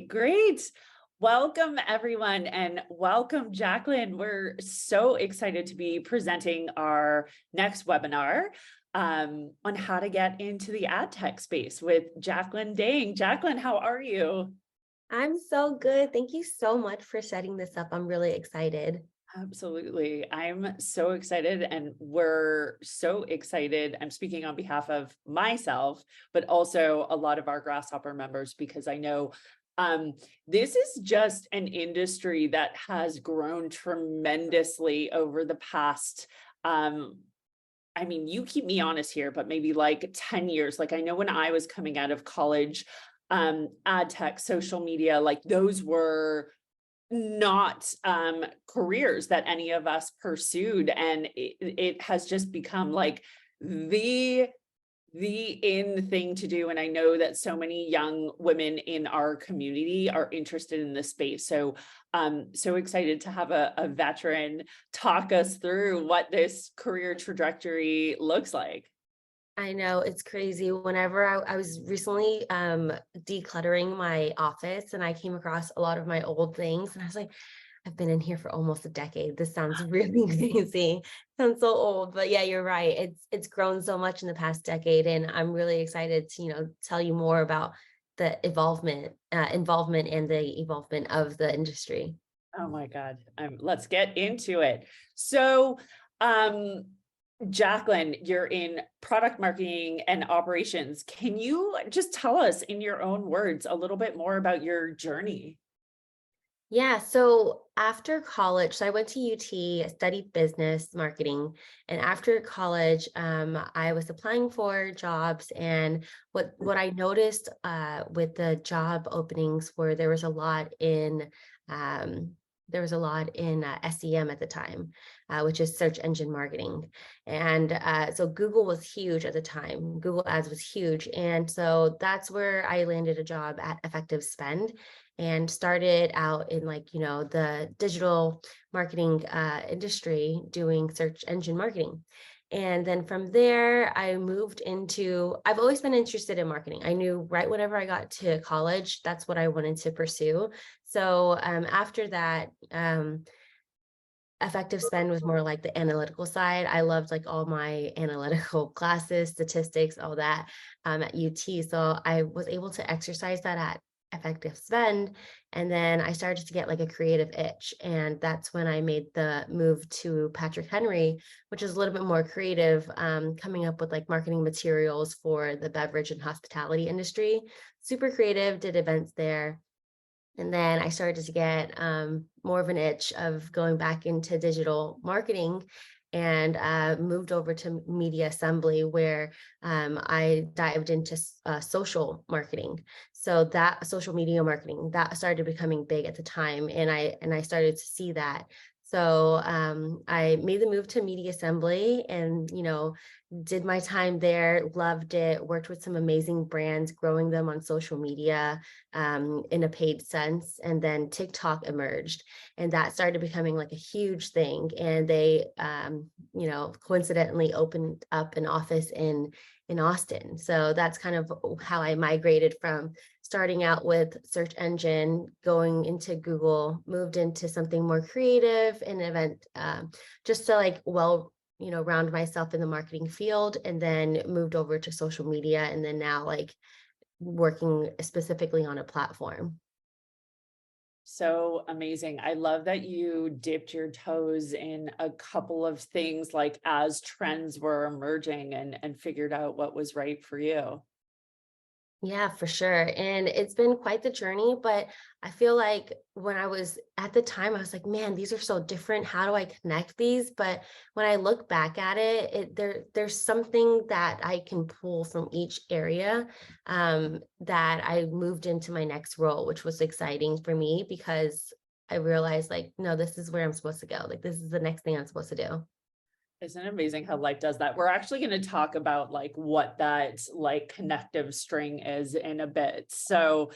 right, great. Welcome, everyone, and welcome, Jacklyn. We're so excited to be presenting our next webinar on how to get into the ad tech space with Jacklyn Dang. Jacklyn, how are you? I'm so good. Thank you so much for setting this up. I'm really excited. Absolutely. I'm so excited, and we're so excited. I'm speaking on behalf of myself, but also a lot of our Grasshopper members, because I know um, this is just an industry that has grown tremendously over the past. I mean, you keep me honest here, but maybe like 10 years. Like, I know when I was coming out of college, ad tech, social media, like those were not careers that any of us pursued, and it has just become like the in thing to do. And I know that so many young women in our community are interested in this space, so so excited to have a veteran talk us through what this career trajectory looks like. I know it's crazy. Whenever I was recently decluttering my office and I came across a lot of my old things, and I was like, I've been in here for almost a decade. This sounds really crazy. Sounds so old, but yeah, you're right. It's grown so much in the past decade, and I'm really excited to tell you more about the involvement and the evolvement of the industry. Oh my God. Let's get into it. So, um, Jacklyn, you're in product marketing and operations. Can you just tell us in your own words a little bit more about your journey? Yeah, so after college, so I went to UT, studied business marketing, and after college, I was applying for jobs, and what I noticed with the job openings were um, SEM at the time, which is search engine marketing, and so Google was huge at the time. Google Ads was huge, and so that's where I landed a job at Effective Spend and started out in the digital marketing industry doing search engine marketing. And then from there, I moved into, I've always been interested in marketing. I knew right whenever I got to college, that's what I wanted to pursue. So after that, Effective Spend was more like the analytical side. I loved like all my analytical classes, statistics, all that at UT. So I was able to exercise that at Effective Spend. And then I started to get like a creative itch. And that's when I made the move to Patrick Henry, which is a little bit more creative, coming up with like marketing materials for the beverage and hospitality industry. Super creative, did events there. And then I started to get more of an itch of going back into digital marketing, and moved over to media assembly, where I dived into social marketing. So that social media marketing that started becoming big at the time, and I started to see that. So I made the move to media assembly, and did my time there, loved it, worked with some amazing brands, growing them on social media in a paid sense. And then TikTok emerged, and that started becoming like a huge thing. And they, coincidentally opened up an office in Austin. So that's kind of how I migrated from starting out with search engine, going into Google, moved into something more creative and event, just to round myself in the marketing field, and then moved over to social media, and then now like working specifically on a platform. So amazing. I love that you dipped your toes in a couple of things like as trends were emerging and figured out what was right for you. Yeah, for sure. And it's been quite the journey, but I feel like when I was at the time, I was like, man, these are so different. How do I connect these? But when I look back at it, there's something that I can pull from each area, that I moved into my next role, which was exciting for me because I realized like, no, this is where I'm supposed to go. Like this is the next thing I'm supposed to do. Isn't it amazing how life does that? We're actually going to talk about like what that like connective string is in a bit. So,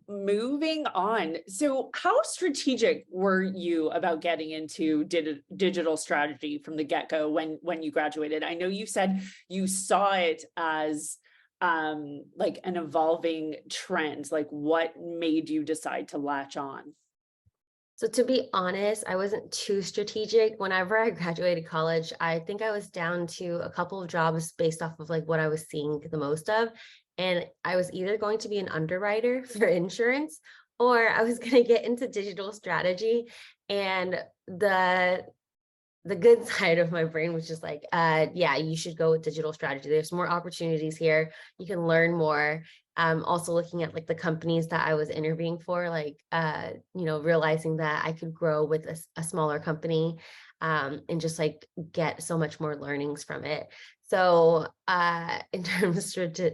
moving on. So, how strategic were you about getting into digital strategy from the get-go when you graduated? I know you said you saw it as like an evolving trend? Like what made you decide to latch on? So to be honest, I wasn't too strategic. Whenever I graduated college, I think I was down to a couple of jobs based off of like what I was seeing the most of. And I was either going to be an underwriter for insurance or I was going to get into digital strategy. And the good side of my brain was just like, yeah, you should go with digital strategy. There's more opportunities here. You can learn more. Also looking at like the companies that I was interviewing for, like, realizing that I could grow with a smaller company, and just like get so much more learnings from it. So, in terms of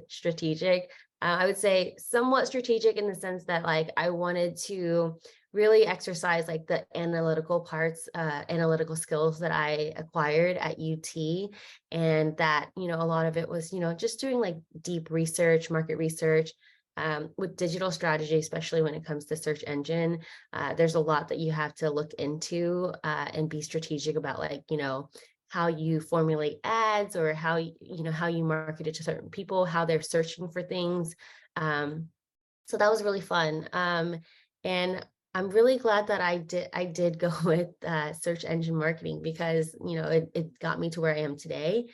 strategic, I would say somewhat strategic in the sense that like I wanted to really exercise like the analytical parts, analytical skills that I acquired at UT. And that, a lot of it was, just doing like deep research, market research, with digital strategy, especially when it comes to search engine. There's a lot that you have to look into, and be strategic about, like, how you formulate ads or how you market it to certain people, how they're searching for things. Um, so that was really fun. And I'm really glad that I did go with search engine marketing because it got me to where I am today.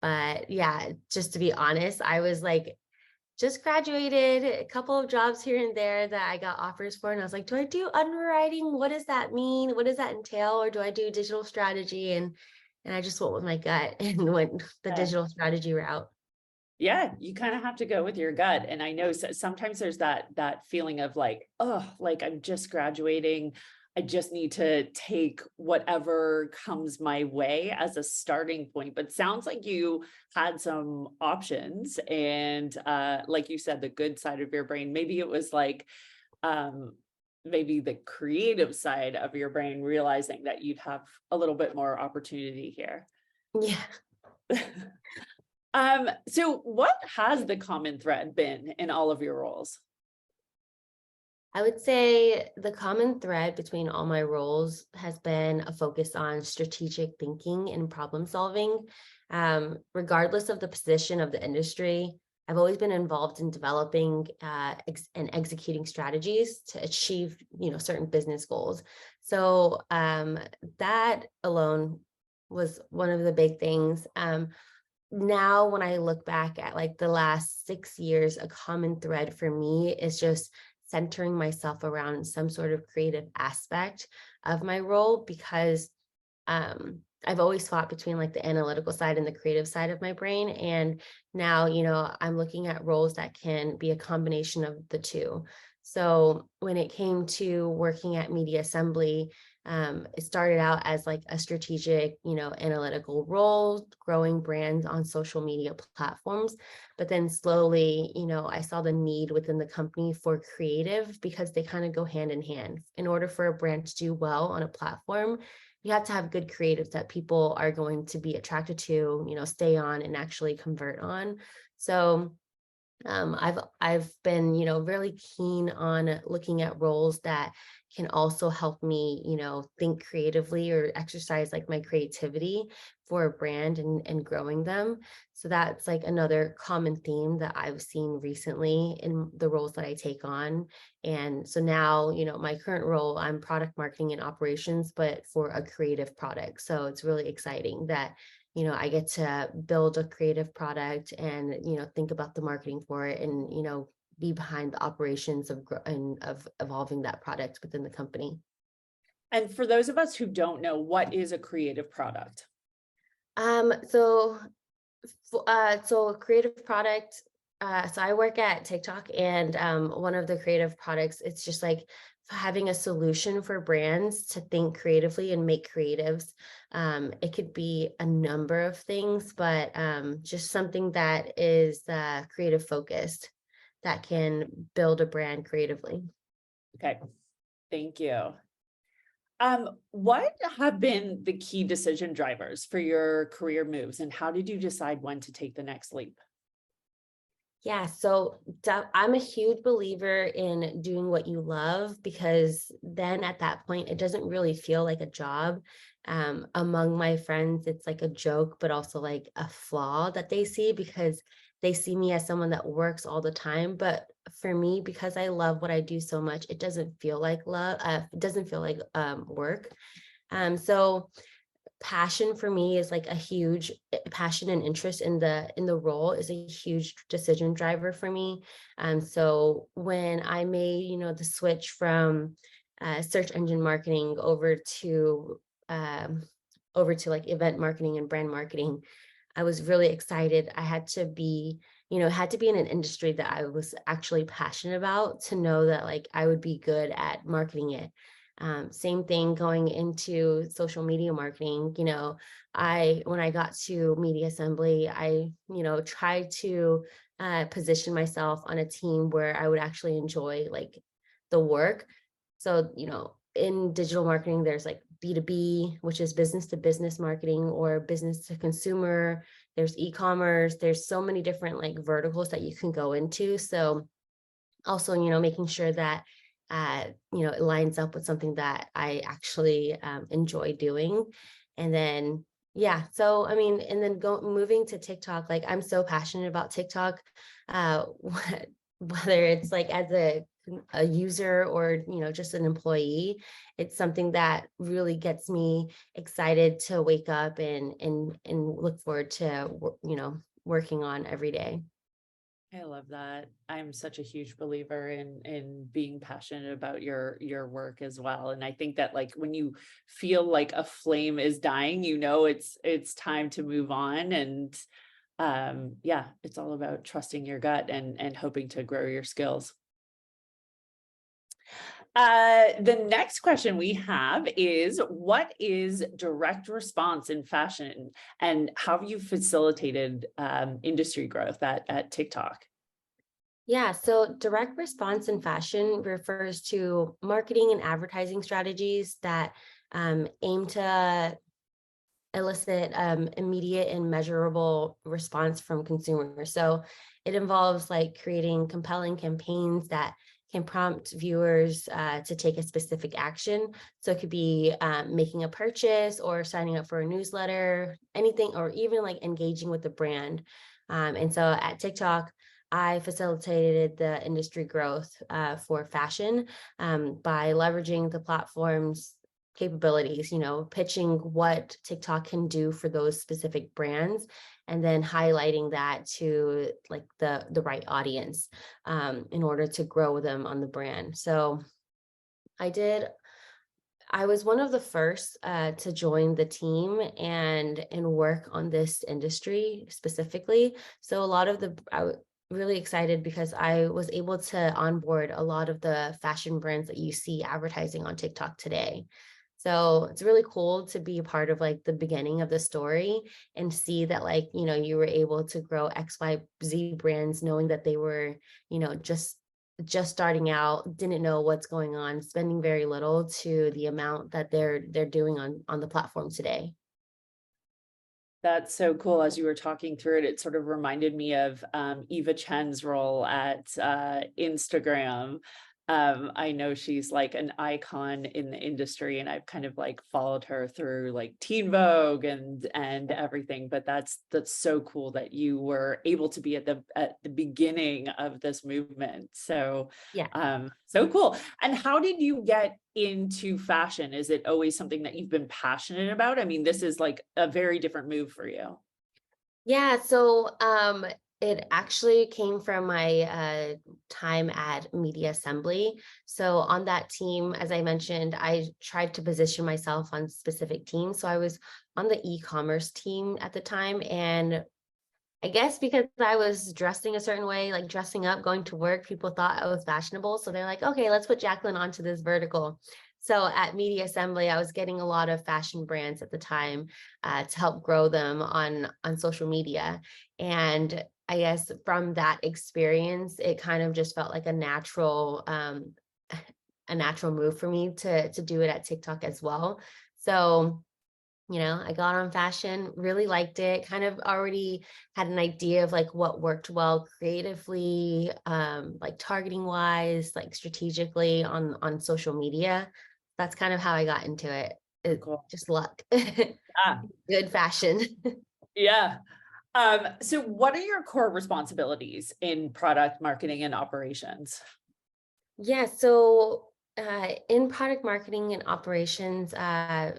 But yeah, just to be honest, I was like just graduated, a couple of jobs here and there that I got offers for, and I was like, do I do underwriting? What does that mean? What does that entail? Or do I do digital strategy? And I just went with my gut and went the Yeah. digital strategy route. Yeah, you kind of have to go with your gut. And I know sometimes there's that feeling of like, oh, like I'm just graduating. I just need to take whatever comes my way as a starting point. But sounds like you had some options. And like you said, the good side of your brain, maybe it was like um maybe the creative side of your brain realizing that you'd have a little bit more opportunity here. Yeah. So what has the common thread been in all of your roles? I would say the common thread between all my roles has been a focus on strategic thinking and problem solving. Regardless of the position of the industry, I've always been involved in developing and executing strategies to achieve, certain business goals. So that alone was one of the big things. Now, when I look back at like the last 6 years, a common thread for me is just centering myself around some sort of creative aspect of my role because I've always fought between like the analytical side and the creative side of my brain. And now, I'm looking at roles that can be a combination of the two. So when it came to working at Media Assembly, it started out as like a strategic, analytical role, growing brands on social media platforms. But then slowly, I saw the need within the company for creative because they kind of go hand in hand. In order for a brand to do well on a platform, you have to have good creatives that people are going to be attracted to, stay on and actually convert on. So I've been, really keen on looking at roles that can also help me, think creatively or exercise like my creativity for a brand and growing them. So that's like another common theme that I've seen recently in the roles that I take on. And so now, my current role, I'm product marketing and operations, but for a creative product. So it's really exciting that I get to build a creative product and, think about the marketing for it and, be behind the operations of evolving that product within the company. And for those of us who don't know, what is a creative product? So, so a creative product, so I work at TikTok and one of the creative products, it's just like having a solution for brands to think creatively and make creatives. It could be a number of things, but just something that is creative focused that can build a brand creatively. Okay, thank you. What have been the key decision drivers for your career moves, and how did you decide when to take the next leap? Yeah, so I'm a huge believer in doing what you love because then at that point, it doesn't really feel like a job. Among my friends, it's like a joke, but also like a flaw that they see because they see me as someone that works all the time. But for me, because I love what I do so much, it doesn't feel like love. It doesn't feel like work. So passion for me is like a huge passion and interest in the role is a huge decision driver for me. So when I made, the switch from search engine marketing um, over to like event marketing and brand marketing, I was really excited. I had to be, had to be in an industry that I was actually passionate about to know that like I would be good at marketing it. Same thing going into social media marketing. When I got to Media Assembly, I, tried to position myself on a team where I would actually enjoy like the work. So, in digital marketing, there's like B2B, which is business to business marketing, or business to consumer. There's e-commerce. There's so many different like verticals that you can go into. So also, making sure that it lines up with something that I actually enjoy doing. And then, yeah, so I mean, and then moving to TikTok, like I'm so passionate about TikTok, uh, whether it's like as a user or, just an employee, it's something that really gets me excited to wake up and look forward to, working on every day. I love that. I'm such a huge believer in being passionate about your work as well. And I think that like when you feel like a flame is dying, it's time to move on. And yeah, it's all about trusting your gut and hoping to grow your skills. The next question we have is, what is direct response in fashion, and how have you facilitated industry growth at TikTok? Yeah, so direct response in fashion refers to marketing and advertising strategies that aim to elicit immediate and measurable response from consumers. So it involves like creating compelling campaigns that can prompt viewers to take a specific action. So it could be making a purchase or signing up for a newsletter, anything, or even like engaging with the brand. And so at TikTok, I facilitated the industry growth for fashion by leveraging the platform's capabilities, pitching what TikTok can do for those specific brands, and then highlighting that to like the right audience in order to grow them on the brand. So I did. I was one of the first to join the team and work on this industry specifically. So a lot of really excited because I was able to onboard a lot of the fashion brands that you see advertising on TikTok today. So it's really cool to be a part of like the beginning of the story and see that like, you were able to grow XYZ brands knowing that they were, just starting out, didn't know what's going on, spending very little to the amount that they're doing on the platform today. That's so cool. As you were talking through it, it sort of reminded me of Eva Chen's role at Instagram. I know she's like an icon in the industry, and I've kind of like followed her through like Teen Vogue and everything. But that's so cool that you were able to be at the beginning of this movement. So Yeah. so cool. And how did you get into fashion? Is it always something that you've been passionate about? I mean, this is like a very different move for you. Yeah, so it actually came from my time at Media Assembly. So on that team, as I mentioned, I tried to position myself on specific teams. So I was on the e-commerce team at the time, and I guess because I was dressing a certain way, like dressing up, going to work, people thought I was fashionable. So they're like, okay, let's put Jacklyn onto this vertical. So at Media Assembly, I was getting a lot of fashion brands at the time to help grow them on social media. And I guess from that experience, it kind of just felt like a natural move for me to do it at TikTok as well. So I got on fashion, really liked it, kind of already had an idea of like what worked well creatively, like targeting wise, like strategically on social media. That's kind of how I got into it. Cool. Just luck. Ah, Good fashion. yeah. So what are your core responsibilities in product marketing and operations? Yeah, so in product marketing and operations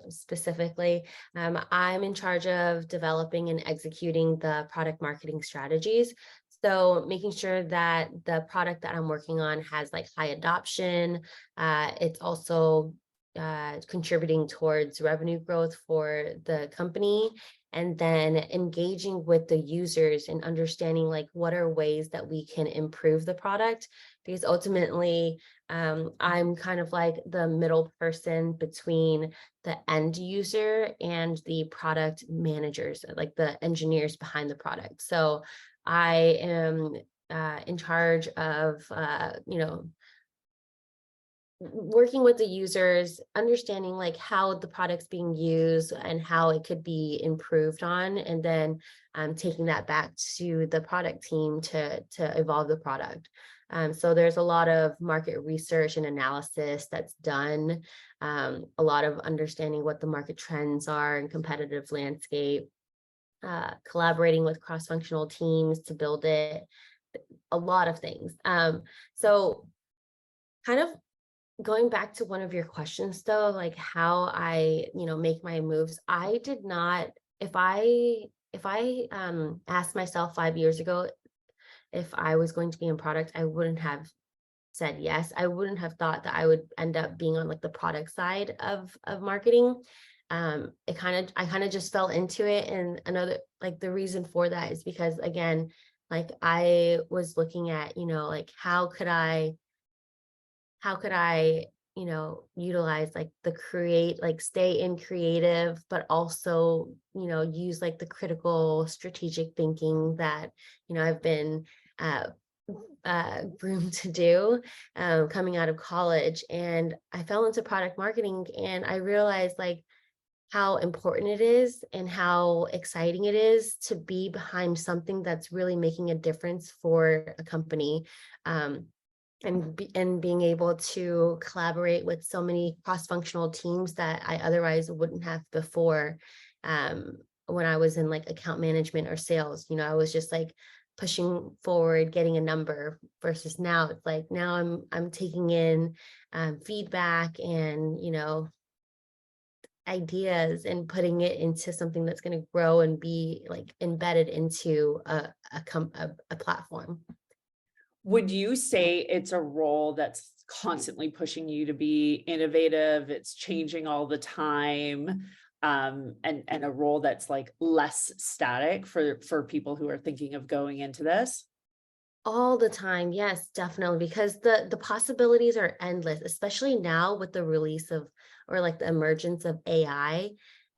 specifically, I'm in charge of developing and executing the product marketing strategies. So making sure that the product that I'm working on has like high adoption. It's also contributing towards revenue growth for the company. And then engaging with the users and understanding like what are ways that we can improve the product, because ultimately I'm kind of like the middle person between the end user and the product managers, like the engineers behind the product. So I am in charge of, working with the users, understanding like how the product's being used and how it could be improved on, and then taking that back to the product team to evolve the product. So there's a lot of market research and analysis that's done, a lot of understanding what the market trends are and competitive landscape, collaborating with cross-functional teams to build it, a lot of things. So kind of going back to one of your questions though, like how I, make my moves, I did not, if I asked myself 5 years ago if I was going to be in product, I wouldn't have said yes. I wouldn't have thought that I would end up being on like the product side of marketing. I kind of just fell into it. And another like the reason for that is because again, like I was looking at, like how could I, utilize like the create, like stay in creative, but also, use like the critical strategic thinking that, I've been uh, groomed to do coming out of college. And I fell into product marketing and I realized like how important it is and how exciting it is to be behind something that's really making a difference for a company. Um, and being able to collaborate with so many cross-functional teams that I otherwise wouldn't have before. When I was in like account management or sales, I was just like pushing forward, getting a number, versus now it's like now I'm taking in feedback and ideas and putting it into something that's going to grow and be like embedded into a platform. Would you say it's a role that's constantly pushing you to be innovative? It's changing all the time, and a role that's like less static for people who are thinking of going into this? All the time, yes, definitely, because the possibilities are endless, especially now with the release of or like the emergence of AI.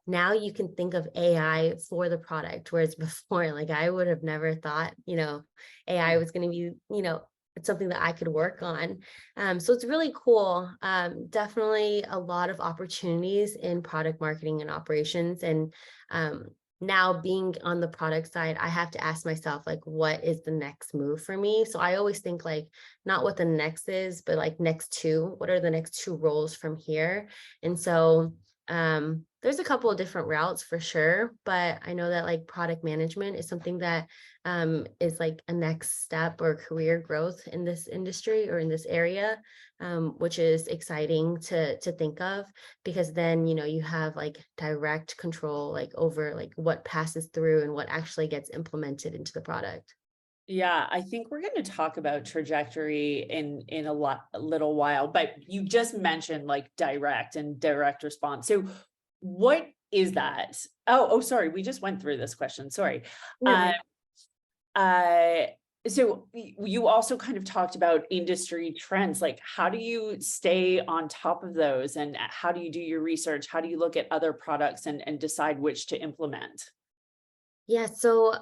Now you can think of AI for the product, whereas before, like I would have never thought, AI was going to be, it's something that I could work on. So it's really cool. Definitely a lot of opportunities in product marketing and operations, and um, now being on the product side, I have to ask myself like what is the next move for me. So I always think like not what the next is, but like next two, what are the next two roles from here. And so there's a couple of different routes for sure, but I know that like product management is something that is like a next step or career growth in this industry or in this area, which is exciting to think of, because then you have like direct control like over like what passes through and what actually gets implemented into the product. Yeah, I think we're going to talk about trajectory in a little while, but you just mentioned like direct response. So what is that? Oh, sorry, we just went through this question. Sorry. Uh, No. uh, so you also kind of talked about industry trends. Like, how do you stay on top of those, and how do you do your research? How do you look at other products and decide which to implement? Yeah, so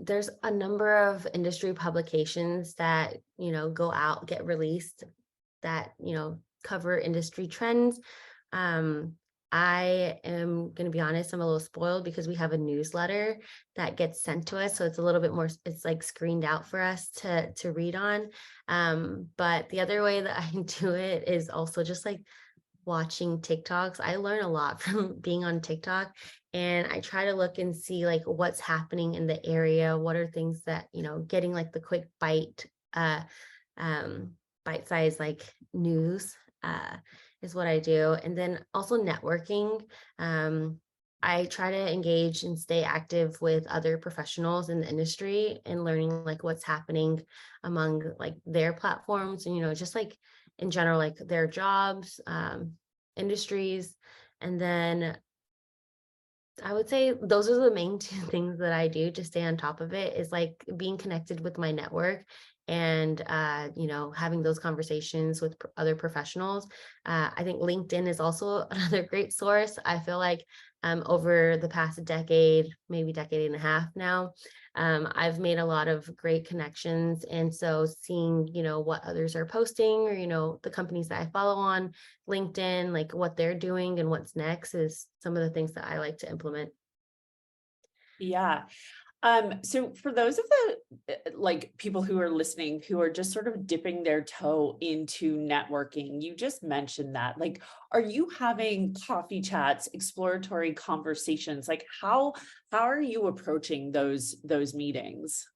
there's a number of industry publications that go out, get released, that cover industry trends. Um, I am going to be honest, I'm a little spoiled because we have a newsletter that gets sent to us, so it's a little bit more. It's like screened out for us to read on. But the other way that I do it is also just like watching TikToks. I learn a lot from being on TikTok, and I try to look and see like what's happening in the area. What are things that, getting like the quick uh, um, bite size like news is what I do. And then also networking. Um, I try to engage and stay active with other professionals in the industry and learning like what's happening among like their platforms and, just like in general, like their jobs, industries. And then I would say those are the main two things that I do to stay on top of it is like being connected with my network and having those conversations with other professionals. I think LinkedIn is also another great source. I feel like over the past decade, maybe decade and a half now, I've made a lot of great connections. And so seeing, what others are posting or, the companies that I follow on LinkedIn, like what they're doing and what's next is some of the things that I like to implement. Yeah. So for those of the like people who are listening who are just sort of dipping their toe into networking, you just mentioned that. Like, are you having coffee chats, exploratory conversations? Like how are you approaching those meetings?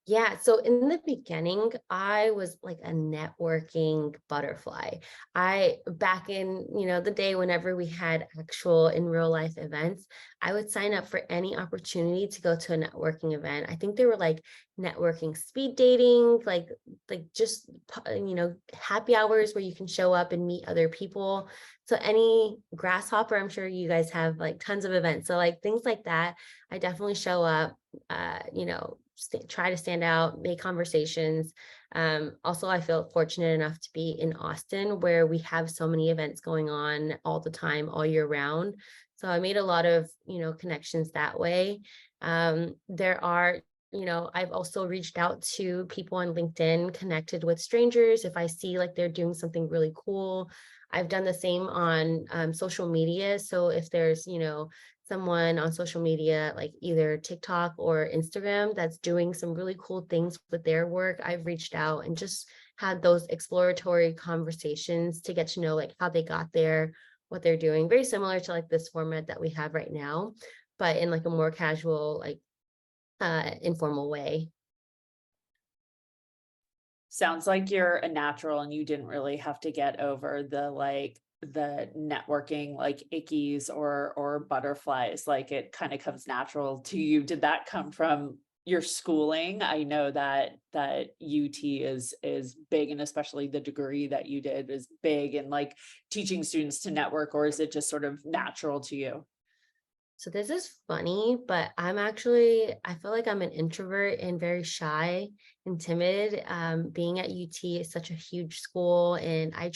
Yeah, so in the beginning, I was like a networking butterfly. I back in, the day whenever we had actual in real life events, I would sign up for any opportunity to go to a networking event. I think they were like networking speed dating, like just happy hours where you can show up and meet other people. So any grasshopper, I'm sure you guys have like tons of events. So like things like that, I definitely show up try to stand out, make conversations. Also, I feel fortunate enough to be in Austin where we have so many events going on all the time, all year round. So I made a lot of, connections that way. There are, I've also reached out to people on LinkedIn, connected with strangers. If I see like they're doing something really cool, I've done the same on social media. So if there's, someone on social media, like either TikTok or Instagram, that's doing some really cool things with their work, I've reached out and just had those exploratory conversations to get to know like how they got there, what they're doing. Very similar to like this format that we have right now, but in like a more casual, like informal way. Sounds like you're a natural and you didn't really have to get over the networking like ickies or butterflies. Like it kind of comes natural to you. Did that come from your schooling? I know that UT is big, and especially the degree that you did is big and like teaching students to network, or is it just sort of natural to you? So this is funny, but I feel like I'm an introvert and very shy and timid. Being at UT is such a huge school, and I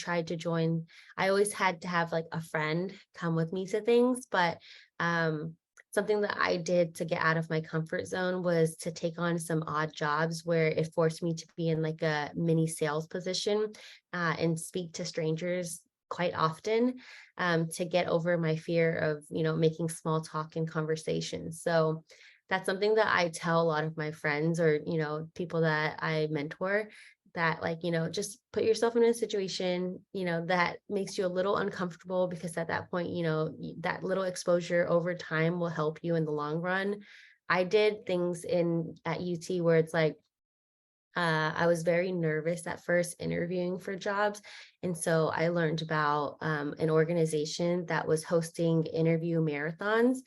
always had to have like a friend come with me to things, but something that I did to get out of my comfort zone was to take on some odd jobs where it forced me to be in like a mini sales position and speak to strangers quite often to get over my fear of, making small talk and conversations. So that's something that I tell a lot of my friends or, people that I mentor that like, just put yourself in a situation, that makes you a little uncomfortable because at that point, that little exposure over time will help you in the long run. I did things in at UT where it's like I was very nervous at first interviewing for jobs. And so I learned about an organization that was hosting interview marathons.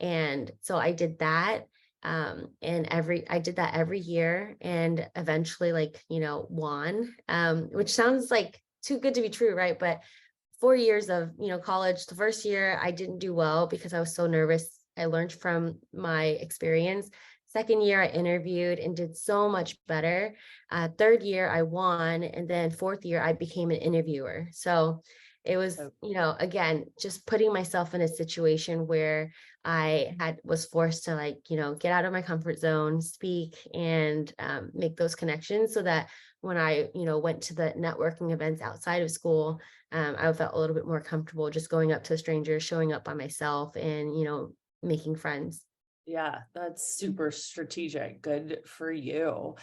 And so I did that. I did that every year and eventually like, won, which sounds like too good to be true, right? But 4 years of, college, the first year I didn't do well because I was so nervous. I learned from my experience. Second year, I interviewed and did so much better. Third year, I won. And then fourth year, I became an interviewer. So it was, So again, just putting myself in a situation where was forced to like, get out of my comfort zone, speak and make those connections so that when I, went to the networking events outside of school, I felt a little bit more comfortable just going up to strangers, showing up by myself and, making friends. yeah, that's super strategic. Good for you.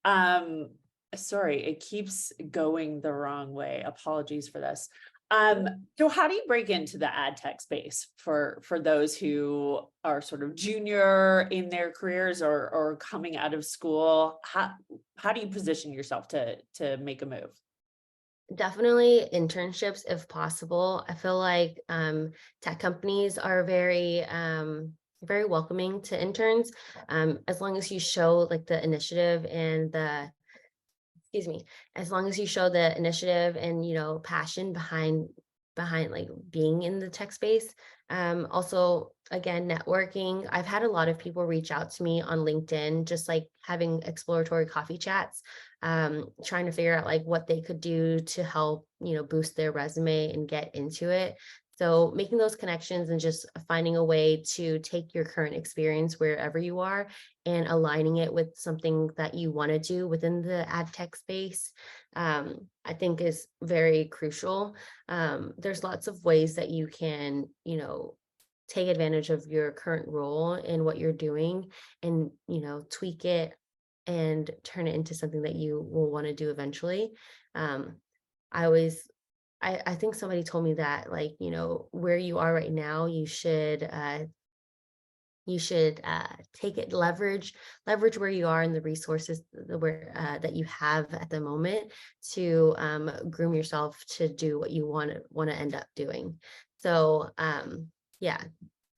Um, Sorry, it keeps going the wrong way. Apologies for this. So how do you break into the ad tech space for those who are sort of junior in their careers or coming out of school? How do you position yourself to make a move? Definitely internships if possible. I feel like tech companies are very welcoming to interns, as long as you show like the initiative and the excuse me, as long as you show the initiative and passion behind like being in the tech space. Also, again, networking. I've had a lot of people reach out to me on LinkedIn, just like having exploratory coffee chats, trying to figure out like what they could do to help boost their resume and get into it. So making those connections and just finding a way to take your current experience wherever you are and aligning it with something that you want to do within the ad tech space, I think is very crucial. There's lots of ways that you can, take advantage of your current role and what you're doing and, tweak it and turn it into something that you will want to do eventually. Um, I always I think somebody told me that like, where you are right now, you should take it, leverage where you are and the resources that you have at the moment to groom yourself to do what you want to end up doing. So yeah,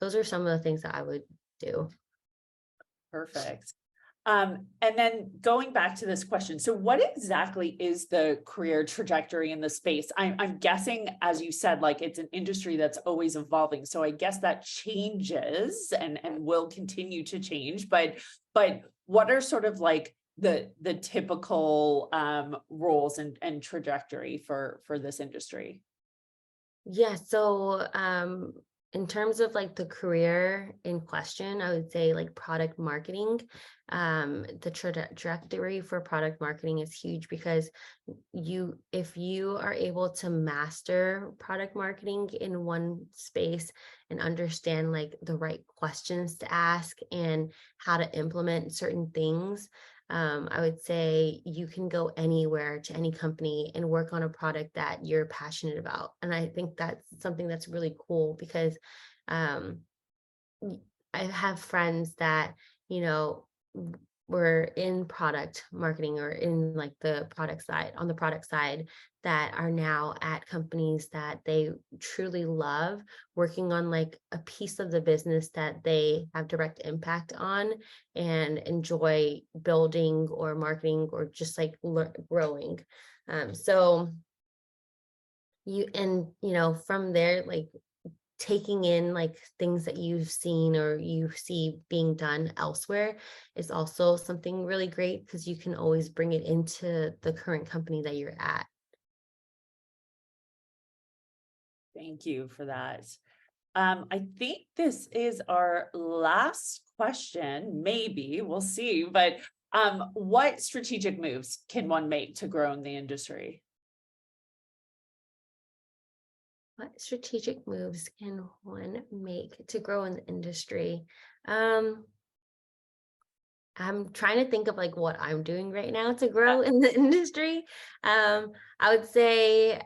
those are some of the things that I would do. Perfect. And then going back to this question, so what exactly is the career trajectory in the space? I'm guessing, as you said, like it's an industry that's always evolving. So I guess that changes and will continue to change. But what are sort of like the typical roles and trajectory for this industry? Yeah, so in terms of like the career in question, I would say like product marketing. The trajectory for product marketing is huge because if you are able to master product marketing in one space and understand like the right questions to ask and how to implement certain things, I would say you can go anywhere to any company and work on a product that you're passionate about. And I think that's something that's really cool because um, y- I have friends that, you know, were in product marketing or in like the product side, on the product side, that are now at companies that they truly love, working on like a piece of the business that they have direct impact on and enjoy building or marketing or just like growing. So from there, like taking in like things that you've seen or you see being done elsewhere is also something really great because you can always bring it into the current company that you're at. Thank you for that. I think this is our last question, maybe, we'll see, but what strategic moves can one make to grow in the industry? What strategic moves can one make to grow in the industry? Um, I'm trying to think of like what I'm doing right now to Yeah. grow in the industry. Um, I would say,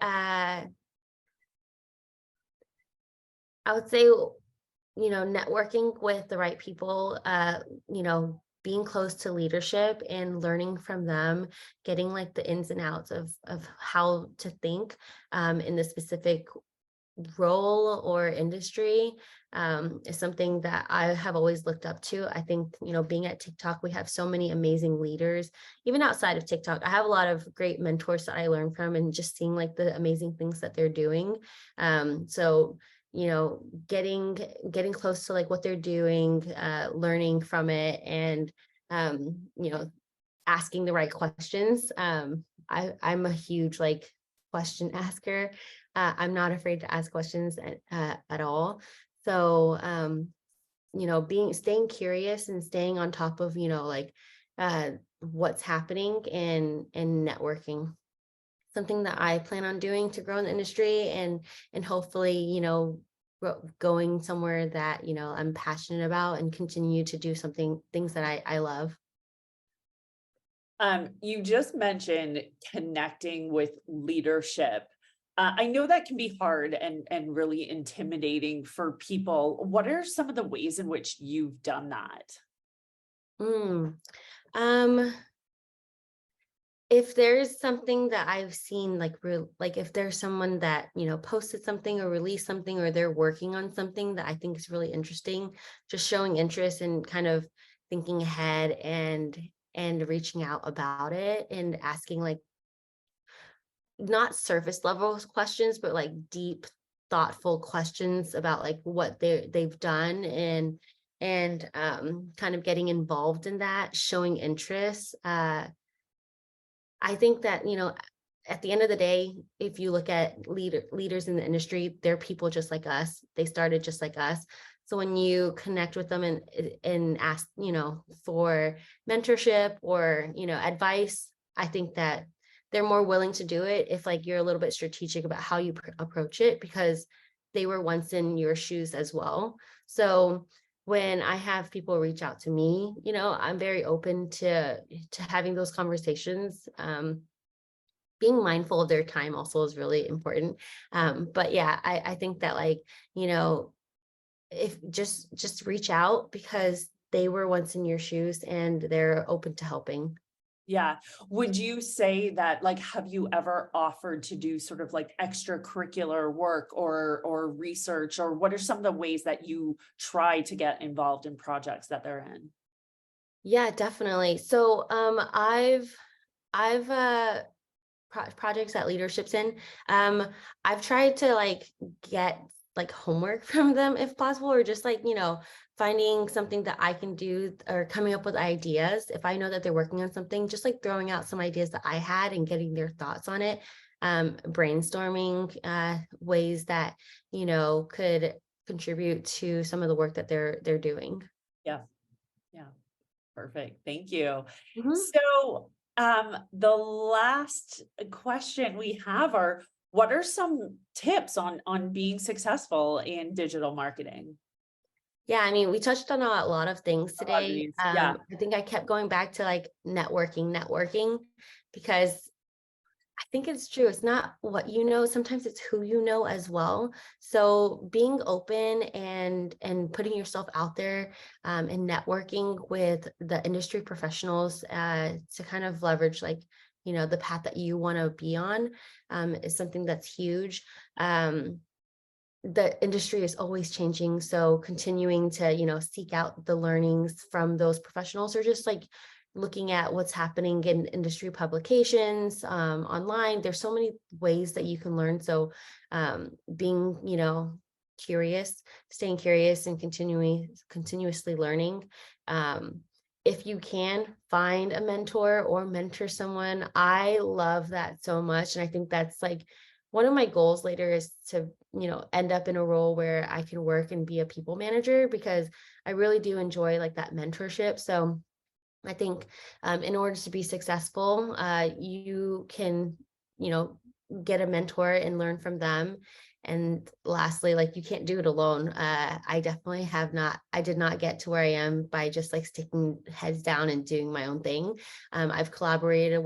networking with the right people, being close to leadership and learning from them, getting like the ins and outs of how to think in the specific role or industry, is something that I have always looked up to. I think, being at TikTok, we have so many amazing leaders. Even outside of TikTok, I have a lot of great mentors that I learn from and just seeing like the amazing things that they're doing. So, getting close to like what they're doing, learning from it and, asking the right questions. I'm a huge like question asker. I'm not afraid to ask questions at all. So, being staying curious and staying on top of, what's happening and networking. Something that I plan on doing to grow in the industry and hopefully, going somewhere that, I'm passionate about and continue to do things that I love. You just mentioned connecting with leadership. I know that can be hard and really intimidating for people. What are some of the ways in which you've done that? Mm. Um, if there's something that I've seen, like like if there's someone that, posted something or released something, or they're working on something that I think is really interesting, just showing interest and kind of thinking ahead and reaching out about it and asking like not surface level questions, but like deep, thoughtful questions about like what they've done, and kind of getting involved in that, showing interest. I think that, at the end of the day, if you look at leaders in the industry, they're people just like us. They started just like us. So when you connect with them and ask, for mentorship or, advice, I think that they're more willing to do it if like you're a little bit strategic about how you approach it, because they were once in your shoes as well. So when I have people reach out to me, I'm very open to having those conversations. Being mindful of their time also is really important. But yeah, I think that like, you know, if just reach out because they were once in your shoes and they're open to helping. Yeah. Would you say that, like, have you ever offered to do sort of like extracurricular work or research, or what are some of the ways that you try to get involved in projects that they're in? Yeah, definitely. So I've projects that leadership's in. I've tried to like get like homework from them if possible, or just like, finding something that I can do or coming up with ideas. If I know that they're working on something, just like throwing out some ideas that I had and getting their thoughts on it. Brainstorming ways that, could contribute to some of the work that they're doing. Yeah. Yeah. Perfect. Thank you. Mhm. So, the last question we have are, what are some tips on being successful in digital marketing? Yeah, I mean, we touched on a lot of things A lot of today. these. Yeah. I think I kept going back to like networking, because I think it's true. It's not what you know, sometimes it's who you know as well. So being open and putting yourself out there, and networking with the industry professionals to kind of leverage like, the path that you want to be on, is something that's huge. Um, the industry is always changing, so continuing to seek out the learnings from those professionals, or just like looking at what's happening in industry publications, online. There's so many ways that you can learn. So being curious, staying curious, and continuously learning. um, if you can find a mentor or mentor someone, I love that so much, and I think that's like one of my goals later is to end up in a role where I can work and be a people manager, because I really do enjoy like that mentorship. So I think, in order to be successful, you can, you know, get a mentor and learn from them. And lastly, like you can't do it alone. I definitely have not, I did not get to where I am by just like sticking heads down and doing my own thing. I've collaborated